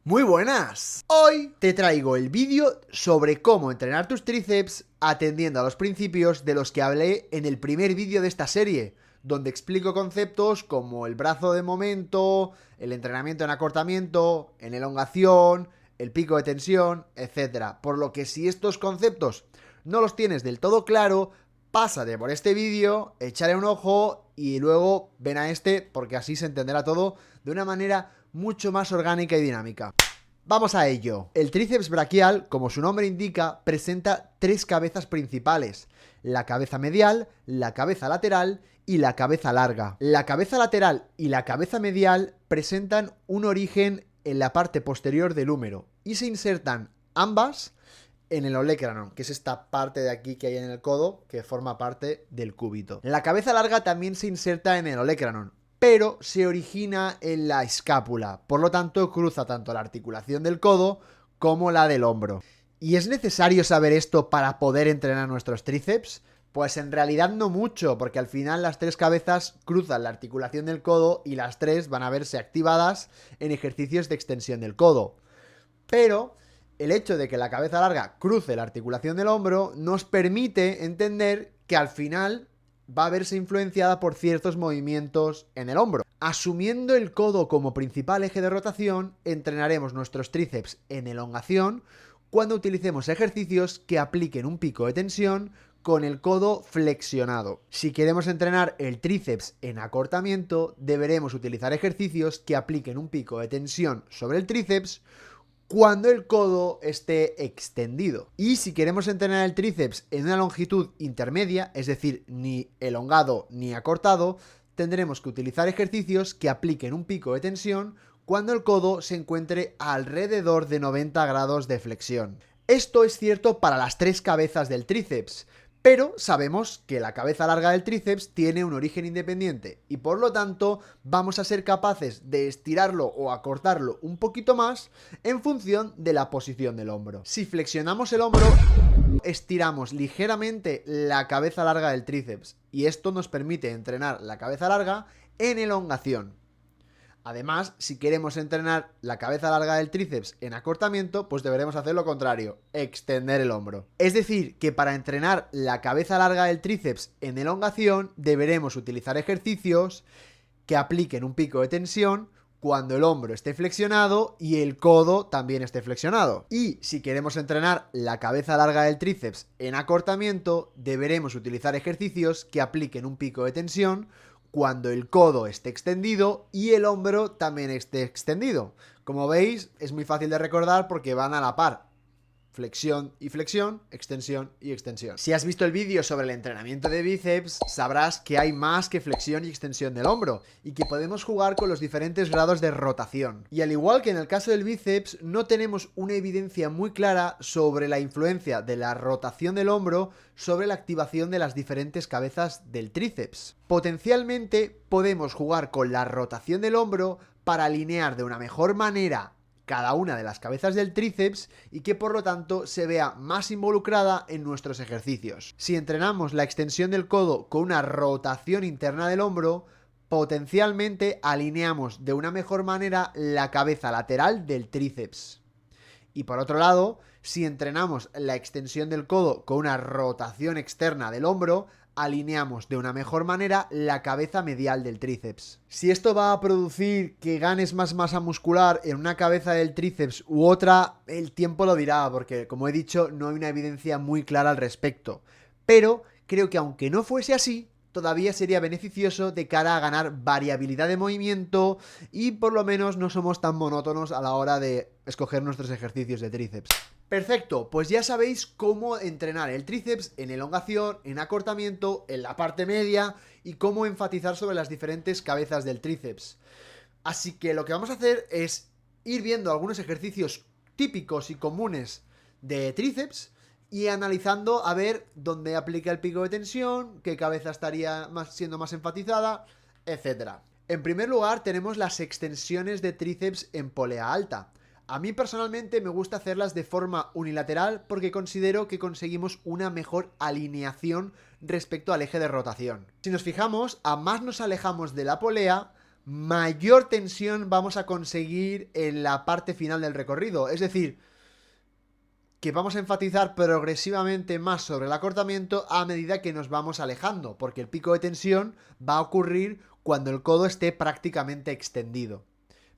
Muy buenas. Hoy te traigo el vídeo sobre cómo entrenar tus tríceps atendiendo a los principios de los que hablé en el primer vídeo de esta serie, donde explico conceptos como el brazo de momento, el entrenamiento en acortamiento, en elongación, el pico de tensión, etc. Por lo que si estos conceptos no los tienes del todo claro, pásate por este vídeo, échale un ojo y luego ven a este porque así se entenderá todo de una manera mucho más orgánica y dinámica. Vamos a ello. El tríceps braquial, como su nombre indica, presenta tres cabezas principales: la cabeza medial, la cabeza lateral y la cabeza larga. La cabeza lateral y la cabeza medial presentan un origen en la parte posterior del húmero y se insertan ambas en el olecranon, que es esta parte de aquí que hay en el codo que forma parte del cúbito. La cabeza larga también se inserta en el olecranon, pero se origina en la escápula, por lo tanto cruza tanto la articulación del codo como la del hombro. ¿Y es necesario saber esto para poder entrenar nuestros tríceps? Pues en realidad no mucho, porque al final las tres cabezas cruzan la articulación del codo y las tres van a verse activadas en ejercicios de extensión del codo. Pero el hecho de que la cabeza larga cruce la articulación del hombro nos permite entender que al final va a verse influenciada por ciertos movimientos en el hombro. Asumiendo el codo como principal eje de rotación, entrenaremos nuestros tríceps en elongación cuando utilicemos ejercicios que apliquen un pico de tensión con el codo flexionado. Si queremos entrenar el tríceps en acortamiento, deberemos utilizar ejercicios que apliquen un pico de tensión sobre el tríceps cuando el codo esté extendido. Y si queremos entrenar el tríceps en una longitud intermedia, es decir, ni elongado ni acortado, tendremos que utilizar ejercicios que apliquen un pico de tensión cuando el codo se encuentre alrededor de 90 grados de flexión. Esto es cierto para las tres cabezas del tríceps, pero sabemos que la cabeza larga del tríceps tiene un origen independiente y por lo tanto vamos a ser capaces de estirarlo o acortarlo un poquito más en función de la posición del hombro. Si flexionamos el hombro, estiramos ligeramente la cabeza larga del tríceps y esto nos permite entrenar la cabeza larga en elongación. Además, si queremos entrenar la cabeza larga del tríceps en acortamiento, pues deberemos hacer lo contrario, extender el hombro. Es decir, que para entrenar la cabeza larga del tríceps en elongación, deberemos utilizar ejercicios que apliquen un pico de tensión cuando el hombro esté flexionado y el codo también esté flexionado. Y si queremos entrenar la cabeza larga del tríceps en acortamiento, deberemos utilizar ejercicios que apliquen un pico de tensión cuando el codo esté extendido y el hombro también esté extendido. Como veis, es muy fácil de recordar porque van a la par. Flexión y flexión, extensión y extensión. Si has visto el vídeo sobre el entrenamiento de bíceps, sabrás que hay más que flexión y extensión del hombro y que podemos jugar con los diferentes grados de rotación. Y al igual que en el caso del bíceps, no tenemos una evidencia muy clara sobre la influencia de la rotación del hombro sobre la activación de las diferentes cabezas del tríceps. Potencialmente podemos jugar con la rotación del hombro para alinear de una mejor manera cada una de las cabezas del tríceps y que por lo tanto se vea más involucrada en nuestros ejercicios. Si entrenamos la extensión del codo con una rotación interna del hombro, potencialmente alineamos de una mejor manera la cabeza lateral del tríceps. Y por otro lado, si entrenamos la extensión del codo con una rotación externa del hombro, alineamos de una mejor manera la cabeza medial del tríceps. Si esto va a producir que ganes más masa muscular en una cabeza del tríceps u otra, el tiempo lo dirá, porque como he dicho, no hay una evidencia muy clara al respecto. Pero creo que aunque no fuese así, todavía sería beneficioso de cara a ganar variabilidad de movimiento y por lo menos no somos tan monótonos a la hora de escoger nuestros ejercicios de tríceps. Perfecto, pues ya sabéis cómo entrenar el tríceps en elongación, en acortamiento, en la parte media y cómo enfatizar sobre las diferentes cabezas del tríceps. Así que lo que vamos a hacer es ir viendo algunos ejercicios típicos y comunes de tríceps y analizando a ver dónde aplica el pico de tensión, qué cabeza estaría siendo más enfatizada, etc. En primer lugar tenemos las extensiones de tríceps en polea alta. A mí personalmente me gusta hacerlas de forma unilateral porque considero que conseguimos una mejor alineación respecto al eje de rotación. Si nos fijamos, a más nos alejamos de la polea, mayor tensión vamos a conseguir en la parte final del recorrido. Es decir, que vamos a enfatizar progresivamente más sobre el acortamiento a medida que nos vamos alejando, porque el pico de tensión va a ocurrir cuando el codo esté prácticamente extendido.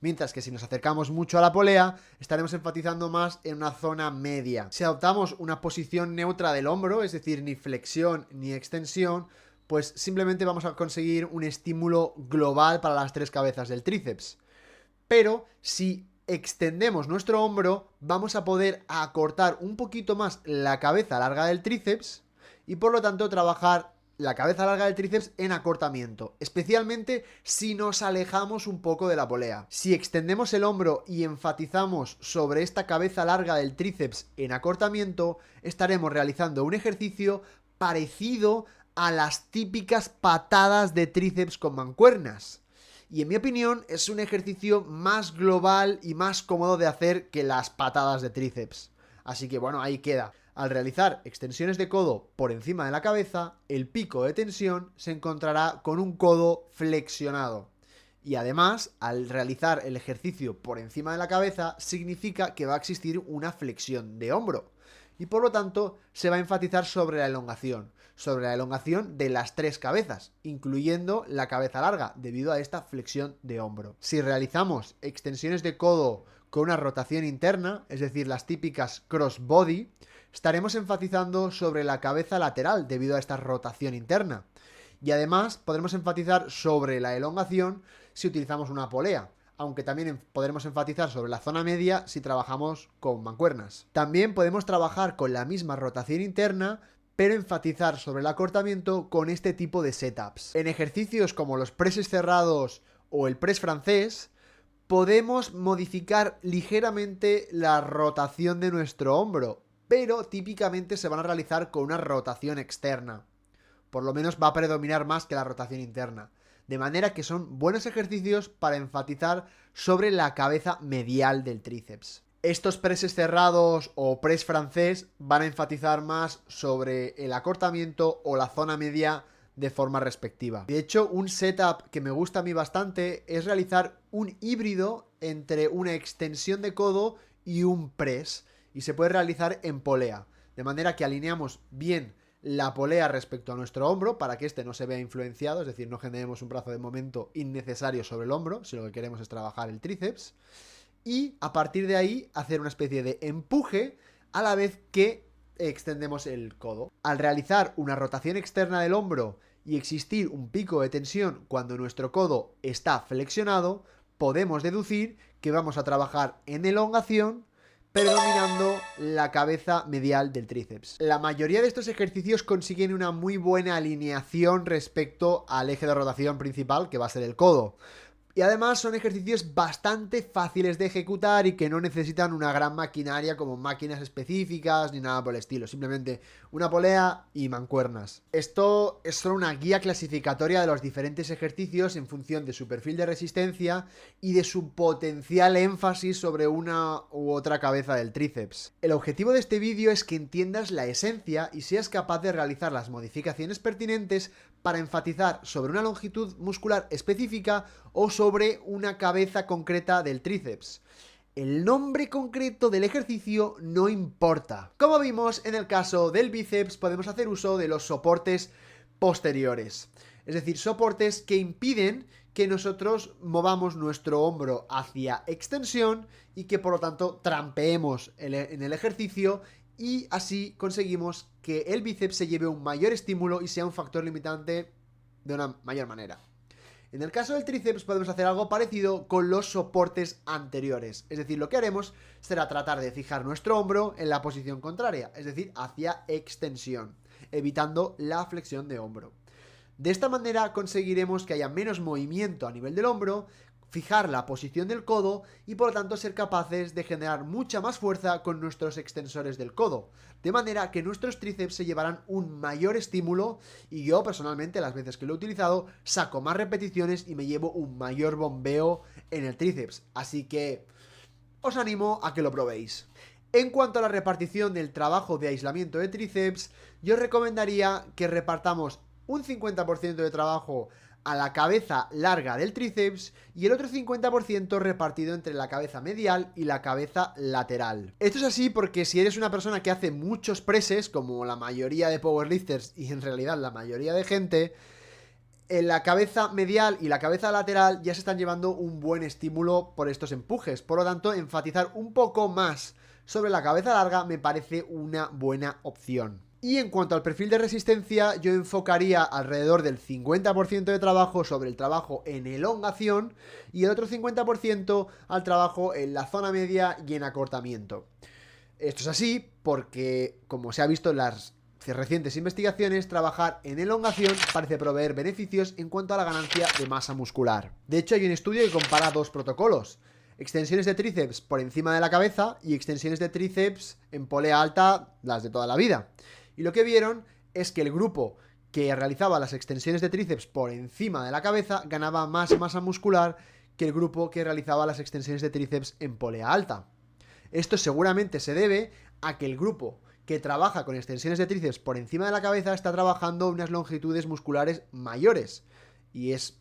Mientras que si nos acercamos mucho a la polea, estaremos enfatizando más en una zona media. Si adoptamos una posición neutra del hombro, es decir, ni flexión ni extensión, pues simplemente vamos a conseguir un estímulo global para las tres cabezas del tríceps. Pero si extendemos nuestro hombro, vamos a poder acortar un poquito más la cabeza larga del tríceps y por lo tanto trabajar la cabeza larga del tríceps en acortamiento, especialmente si nos alejamos un poco de la polea. Si extendemos el hombro y enfatizamos sobre esta cabeza larga del tríceps en acortamiento, estaremos realizando un ejercicio parecido a las típicas patadas de tríceps con mancuernas. Y en mi opinión es un ejercicio más global y más cómodo de hacer que las patadas de tríceps. Así que bueno, ahí queda. Al realizar extensiones de codo por encima de la cabeza, el pico de tensión se encontrará con un codo flexionado. Y además, al realizar el ejercicio por encima de la cabeza, significa que va a existir una flexión de hombro. Y por lo tanto, se va a enfatizar sobre la elongación de las tres cabezas, incluyendo la cabeza larga, debido a esta flexión de hombro. Si realizamos extensiones de codo con una rotación interna, es decir, las típicas crossbody, estaremos enfatizando sobre la cabeza lateral debido a esta rotación interna. Y además podremos enfatizar sobre la elongación si utilizamos una polea, aunque también podremos enfatizar sobre la zona media si trabajamos con mancuernas. También podemos trabajar con la misma rotación interna, pero enfatizar sobre el acortamiento con este tipo de setups. En ejercicios como los presses cerrados o el press francés, podemos modificar ligeramente la rotación de nuestro hombro, pero típicamente se van a realizar con una rotación externa. Por lo menos va a predominar más que la rotación interna. De manera que son buenos ejercicios para enfatizar sobre la cabeza medial del tríceps. Estos presses cerrados o press francés van a enfatizar más sobre el acortamiento o la zona media de forma respectiva. De hecho, un setup que me gusta a mí bastante es realizar un híbrido entre una extensión de codo y un press, y se puede realizar en polea, de manera que alineamos bien la polea respecto a nuestro hombro para que este no se vea influenciado, es decir, no generemos un brazo de momento innecesario sobre el hombro, si lo que queremos es trabajar el tríceps, y a partir de ahí hacer una especie de empuje a la vez que extendemos el codo. Al realizar una rotación externa del hombro y existir un pico de tensión cuando nuestro codo está flexionado, podemos deducir que vamos a trabajar en elongación predominando la cabeza medial del tríceps. La mayoría de estos ejercicios consiguen una muy buena alineación respecto al eje de rotación principal, que va a ser el codo. Y además son ejercicios bastante fáciles de ejecutar y que no necesitan una gran maquinaria como máquinas específicas ni nada por el estilo. Simplemente una polea y mancuernas. Esto es solo una guía clasificatoria de los diferentes ejercicios en función de su perfil de resistencia y de su potencial énfasis sobre una u otra cabeza del tríceps. El objetivo de este vídeo es que entiendas la esencia y seas capaz de realizar las modificaciones pertinentes para enfatizar sobre una longitud muscular específica o sobre una cabeza concreta del tríceps. El nombre concreto del ejercicio no importa. Como vimos en el caso del bíceps, podemos hacer uso de los soportes posteriores. Es decir, soportes que impiden que nosotros movamos nuestro hombro hacia extensión y que por lo tanto trampeemos en el ejercicio, y así conseguimos que el bíceps se lleve un mayor estímulo y sea un factor limitante de una mayor manera. En el caso del tríceps podemos hacer algo parecido con los soportes anteriores. Es decir, lo que haremos será tratar de fijar nuestro hombro en la posición contraria, es decir, hacia extensión, evitando la flexión de hombro. De esta manera conseguiremos que haya menos movimiento a nivel del hombro, fijar la posición del codo y por lo tanto ser capaces de generar mucha más fuerza con nuestros extensores del codo, de manera que nuestros tríceps se llevarán un mayor estímulo y yo personalmente las veces que lo he utilizado saco más repeticiones y me llevo un mayor bombeo en el tríceps, así que os animo a que lo probéis. En cuanto a la repartición del trabajo de aislamiento de tríceps, yo os recomendaría que repartamos un 50% de trabajo a la cabeza larga del tríceps y el otro 50% repartido entre la cabeza medial y la cabeza lateral. Esto es así porque si eres una persona que hace muchos presses, como la mayoría de powerlifters y en realidad la mayoría de gente, en la cabeza medial y la cabeza lateral ya se están llevando un buen estímulo por estos empujes. Por lo tanto, enfatizar un poco más sobre la cabeza larga me parece una buena opción. Y en cuanto al perfil de resistencia, yo enfocaría alrededor del 50% de trabajo sobre el trabajo en elongación y el otro 50% al trabajo en la zona media y en acortamiento. Esto es así porque, como se ha visto en las recientes investigaciones, trabajar en elongación parece proveer beneficios en cuanto a la ganancia de masa muscular. De hecho, hay un estudio que compara dos protocolos: extensiones de tríceps por encima de la cabeza y extensiones de tríceps en polea alta, las de toda la vida. Y lo que vieron es que el grupo que realizaba las extensiones de tríceps por encima de la cabeza ganaba más masa muscular que el grupo que realizaba las extensiones de tríceps en polea alta. Esto seguramente se debe a que el grupo que trabaja con extensiones de tríceps por encima de la cabeza está trabajando unas longitudes musculares mayores. Y es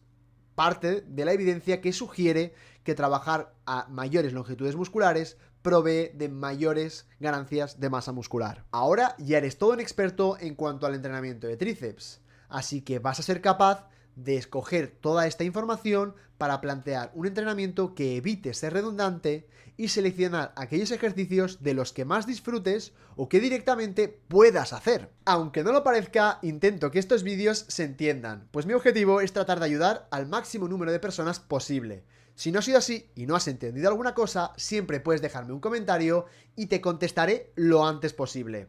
parte de la evidencia que sugiere que trabajar a mayores longitudes musculares provee de mayores ganancias de masa muscular. Ahora ya eres todo un experto en cuanto al entrenamiento de tríceps, así que vas a ser capaz de escoger toda esta información para plantear un entrenamiento que evite ser redundante y seleccionar aquellos ejercicios de los que más disfrutes o que directamente puedas hacer. Aunque no lo parezca, intento que estos vídeos se entiendan, pues mi objetivo es tratar de ayudar al máximo número de personas posible. Si no ha sido así y no has entendido alguna cosa, siempre puedes dejarme un comentario y te contestaré lo antes posible.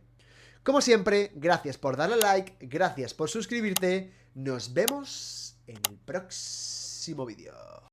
Como siempre, gracias por darle like, gracias por suscribirte, nos vemos en el próximo vídeo.